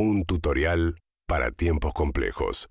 Un tutorial para tiempos complejos.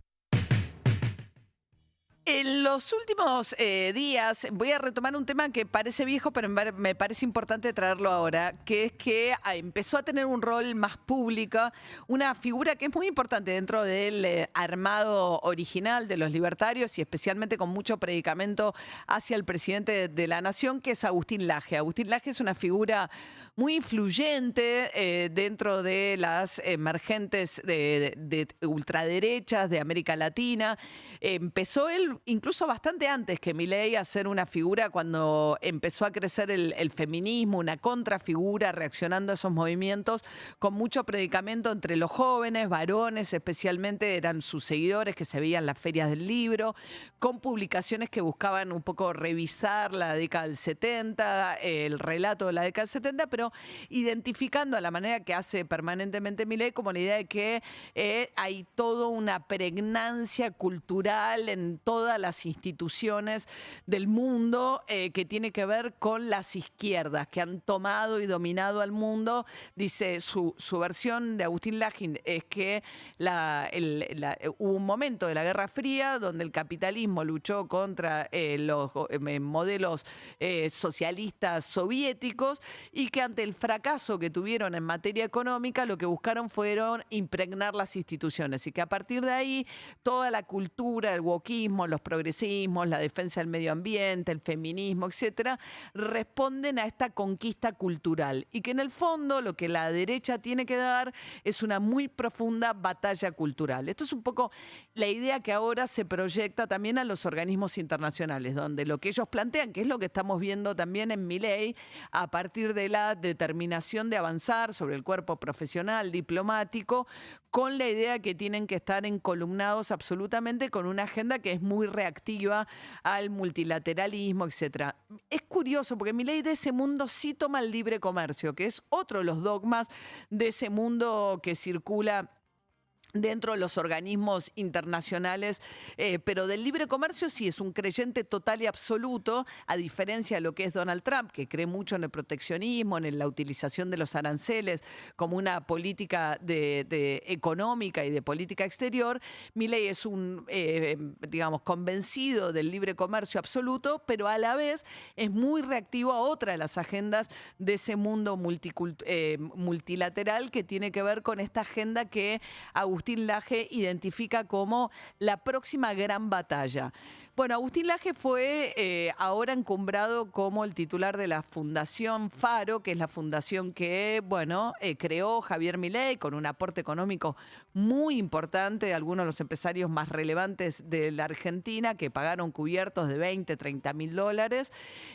En los últimos días voy a retomar un tema que parece viejo, pero me parece importante traerlo ahora, que es que empezó a tener un rol más público, una figura que es muy importante dentro del armado original de los libertarios y especialmente con mucho predicamento hacia el presidente de la nación, que es Agustín Laje. Agustín Laje es una figura muy influyente dentro de las emergentes de ultraderechas de América Latina. Empezó él incluso bastante antes que Milei a ser una figura cuando empezó a crecer el feminismo, una contrafigura reaccionando a esos movimientos con mucho predicamento entre los jóvenes, varones especialmente, eran sus seguidores que se veían en las ferias del libro, con publicaciones que buscaban un poco revisar la década del 70, el relato de la década del 70, pero identificando a la manera que hace permanentemente Milei como la idea de que hay toda una pregnancia cultural en todas las instituciones del mundo que tiene que ver con las izquierdas que han tomado y dominado al mundo. Dice su versión de Agustín Laje es que hubo un momento de la Guerra Fría donde el capitalismo luchó contra los modelos socialistas soviéticos y que ante el fracaso que tuvieron en materia económica lo que buscaron fueron impregnar las instituciones y que a partir de ahí toda la cultura, el wokismo, los progresismos, la defensa del medio ambiente, el feminismo, etcétera, responden a esta conquista cultural y que en el fondo lo que la derecha tiene que dar es una muy profunda batalla cultural. Esto es un poco la idea que ahora se proyecta también a los organismos internacionales, donde lo que ellos plantean, que es lo que estamos viendo también en Milei, a partir de la determinación de avanzar sobre el cuerpo profesional, diplomático, con la idea que tienen que estar encolumnados absolutamente con una agenda que es muy reactiva al multilateralismo, etcétera. Es curioso porque Milei de ese mundo sí toma el libre comercio, que es otro de los dogmas de ese mundo que circula dentro de los organismos internacionales, pero del libre comercio sí es un creyente total y absoluto, a diferencia de lo que es Donald Trump, que cree mucho en el proteccionismo, en la utilización de los aranceles como una política económica y de política exterior. Milei es un, convencido del libre comercio absoluto, pero a la vez es muy reactivo a otra de las agendas de ese mundo multilateral que tiene que ver con esta agenda que Agustín Laje identifica como la próxima gran batalla. Bueno, Agustín Laje fue ahora encumbrado como el titular de la Fundación Faro, que es la fundación que, creó Javier Milei con un aporte económico muy importante de algunos de los empresarios más relevantes de la Argentina, que pagaron cubiertos de 20, 30 mil dólares,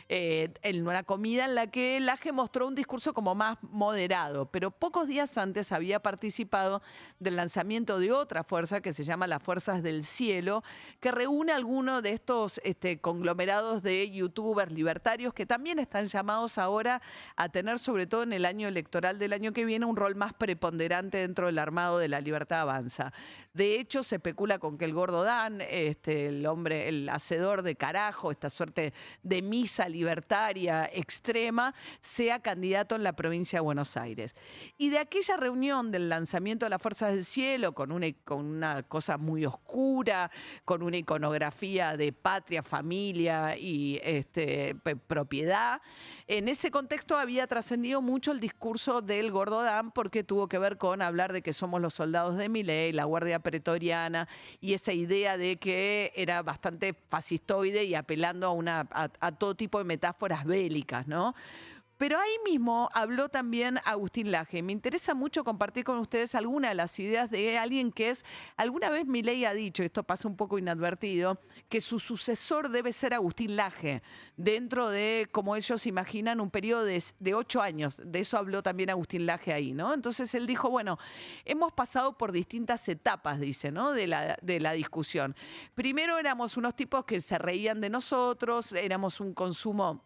en una comida en la que Laje mostró un discurso como más moderado, pero pocos días antes había participado del lanzamiento de otra fuerza que se llama las Fuerzas del Cielo, que reúne a algunos de estos conglomerados de youtubers libertarios que también están llamados ahora a tener, sobre todo en el año electoral del año que viene, un rol más preponderante dentro del armado de la Libertad Avanza. De hecho, se especula con que el Gordo Dan, el hombre, el hacedor de carajo, esta suerte de misa libertaria extrema, sea candidato en la provincia de Buenos Aires. Y de aquella reunión del lanzamiento de las Fuerzas del Cielo, con una cosa muy oscura, con una iconografía de patria, familia y propiedad. En ese contexto había trascendido mucho el discurso del Gordo Dan porque tuvo que ver con hablar de que somos los soldados de Milei, la Guardia Pretoriana y esa idea de que era bastante fascistoide y apelando a todo tipo de metáforas bélicas, ¿no? Pero ahí mismo habló también Agustín Laje. Me interesa mucho compartir con ustedes algunas de las ideas de alguien que alguna vez Milei ha dicho, esto pasa un poco inadvertido, que su sucesor debe ser Agustín Laje, dentro de, como ellos imaginan, un periodo de 8 años. De eso habló también Agustín Laje ahí, ¿no? Entonces él dijo, bueno, hemos pasado por distintas etapas, dice, ¿no? De la discusión. Primero éramos unos tipos que se reían de nosotros, éramos un consumo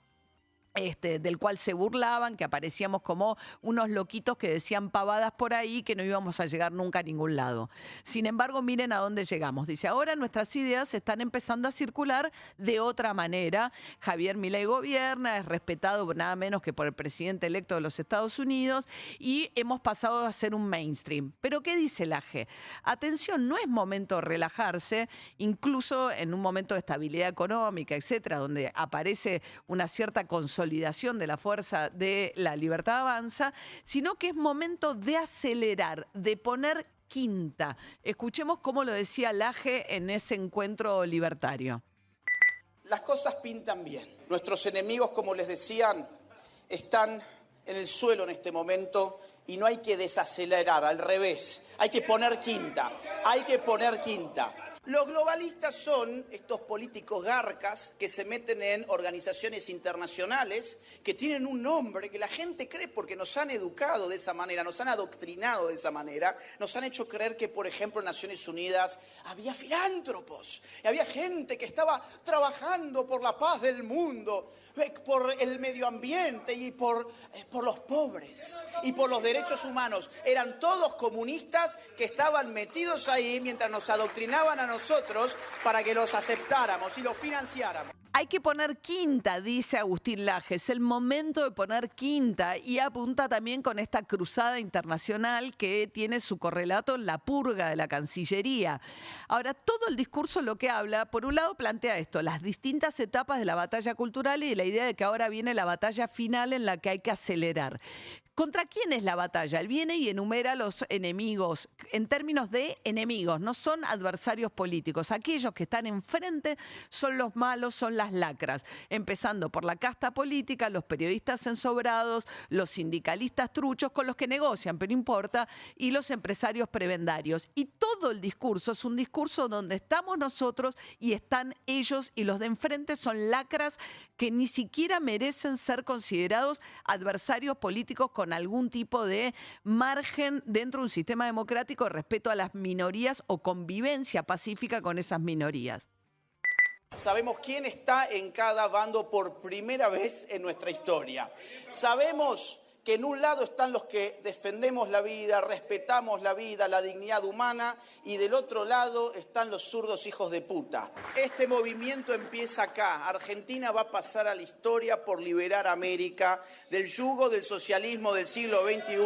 del cual se burlaban, que aparecíamos como unos loquitos que decían pavadas por ahí, que no íbamos a llegar nunca a ningún lado. Sin embargo, miren a dónde llegamos. Dice, ahora nuestras ideas están empezando a circular de otra manera. Javier Milei gobierna, es respetado nada menos que por el presidente electo de los Estados Unidos y hemos pasado a ser un mainstream. Pero ¿qué dice la AGE? Atención, no es momento de relajarse, incluso en un momento de estabilidad económica, etcétera, donde aparece una cierta consolidación de la fuerza de La Libertad Avanza, sino que es momento de acelerar, de poner quinta. Escuchemos cómo lo decía Laje en ese encuentro libertario. Las cosas pintan bien. Nuestros enemigos, como les decían, están en el suelo en este momento y no hay que desacelerar, al revés. Hay que poner quinta, hay que poner quinta. Los globalistas son estos políticos garcas que se meten en organizaciones internacionales que tienen un nombre que la gente cree porque nos han educado de esa manera, nos han adoctrinado de esa manera, nos han hecho creer que, por ejemplo, en Naciones Unidas había filántropos, había gente que estaba trabajando por la paz del mundo, por el medio ambiente y por los pobres y por los derechos humanos. Eran todos comunistas que estaban metidos ahí mientras nos adoctrinaban a nosotros para que los aceptáramos y los financiáramos. Hay que poner quinta, dice Agustín Laje. Es el momento de poner quinta y apunta también con esta cruzada internacional que tiene su correlato en la purga de la Cancillería. Ahora, todo el discurso lo que habla, por un lado plantea esto, las distintas etapas de la batalla cultural y la idea de que ahora viene la batalla final en la que hay que acelerar. ¿Contra quién es la batalla? Él viene y enumera los enemigos, en términos de enemigos, no son adversarios políticos. Aquellos que están enfrente son los malos, son las lacras. Empezando por la casta política, los periodistas ensobrados, los sindicalistas truchos con los que negocian, pero no importa, y los empresarios prebendarios. Y todo el discurso es un discurso donde estamos nosotros y están ellos, y los de enfrente son lacras que ni siquiera merecen ser considerados adversarios políticos con algún tipo de margen dentro de un sistema democrático de respeto a las minorías o convivencia pacífica con esas minorías. Sabemos quién está en cada bando por primera vez en nuestra historia. Sabemos que en un lado están los que defendemos la vida, respetamos la vida, la dignidad humana, y del otro lado están los zurdos hijos de puta. Este movimiento empieza acá. Argentina va a pasar a la historia por liberar a América del yugo del socialismo del siglo XXI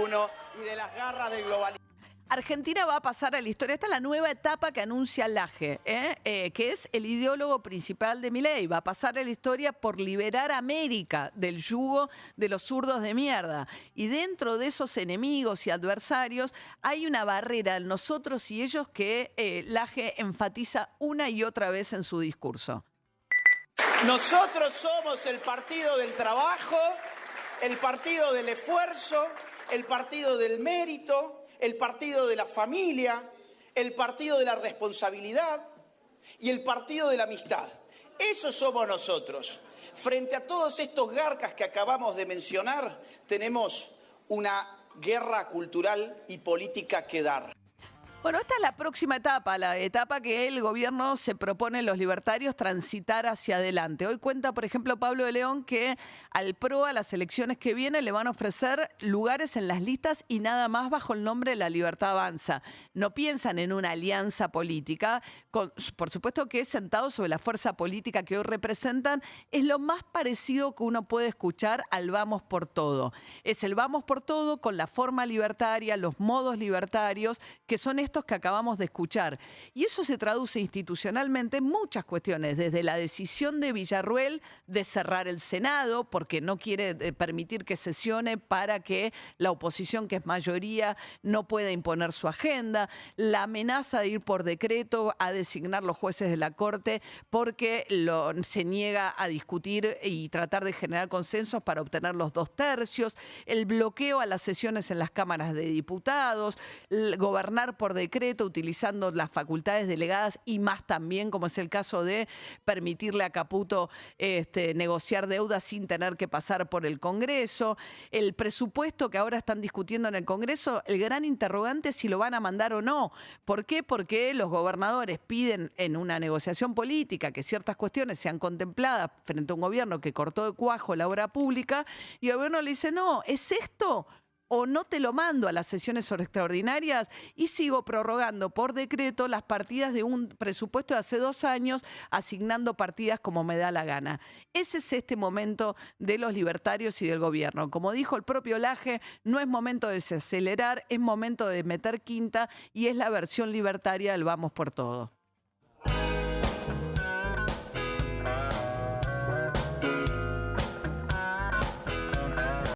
y de las garras del globalismo. Argentina va a pasar a la historia. Esta es la nueva etapa que anuncia Laje, que es el ideólogo principal de Milei. Va a pasar a la historia por liberar a América del yugo de los zurdos de mierda. Y dentro de esos enemigos y adversarios hay una barrera en nosotros y ellos que Laje enfatiza una y otra vez en su discurso. Nosotros somos el partido del trabajo, el partido del esfuerzo, el partido del mérito, el partido de la familia, el partido de la responsabilidad y el partido de la amistad. Eso somos nosotros. Frente a todos estos garcas que acabamos de mencionar, tenemos una guerra cultural y política que dar. Bueno, esta es la próxima etapa, la etapa que el gobierno se propone los libertarios transitar hacia adelante. Hoy cuenta, por ejemplo, Pablo de León que al PRO, a las elecciones que vienen, le van a ofrecer lugares en las listas y nada más bajo el nombre de La Libertad Avanza. No piensan en una alianza política, por supuesto que sentados sobre la fuerza política que hoy representan, es lo más parecido que uno puede escuchar al vamos por todo. Es el vamos por todo con la forma libertaria, los modos libertarios, que son estos que acabamos de escuchar. Y eso se traduce institucionalmente en muchas cuestiones, desde la decisión de Villarruel de cerrar el Senado, porque no quiere permitir que sesione para que la oposición, que es mayoría, no pueda imponer su agenda, la amenaza de ir por decreto a designar los jueces de la Corte porque se niega a discutir y tratar de generar consensos para obtener los 2/3, el bloqueo a las sesiones en las cámaras de diputados, el gobernar por decreto, utilizando las facultades delegadas y más también, como es el caso de permitirle a Caputo negociar deudas sin tener que pasar por el Congreso. El presupuesto que ahora están discutiendo en el Congreso, el gran interrogante es si lo van a mandar o no. ¿Por qué? Porque los gobernadores piden en una negociación política que ciertas cuestiones sean contempladas frente a un gobierno que cortó de cuajo la obra pública y el gobierno le dice, no, ¿es esto? O no te lo mando a las sesiones extraordinarias y sigo prorrogando por decreto las partidas de un presupuesto de hace 2 años, asignando partidas como me da la gana. Ese es este momento de los libertarios y del gobierno. Como dijo el propio Laje, no es momento de desacelerar, es momento de meter quinta y es la versión libertaria del vamos por todo.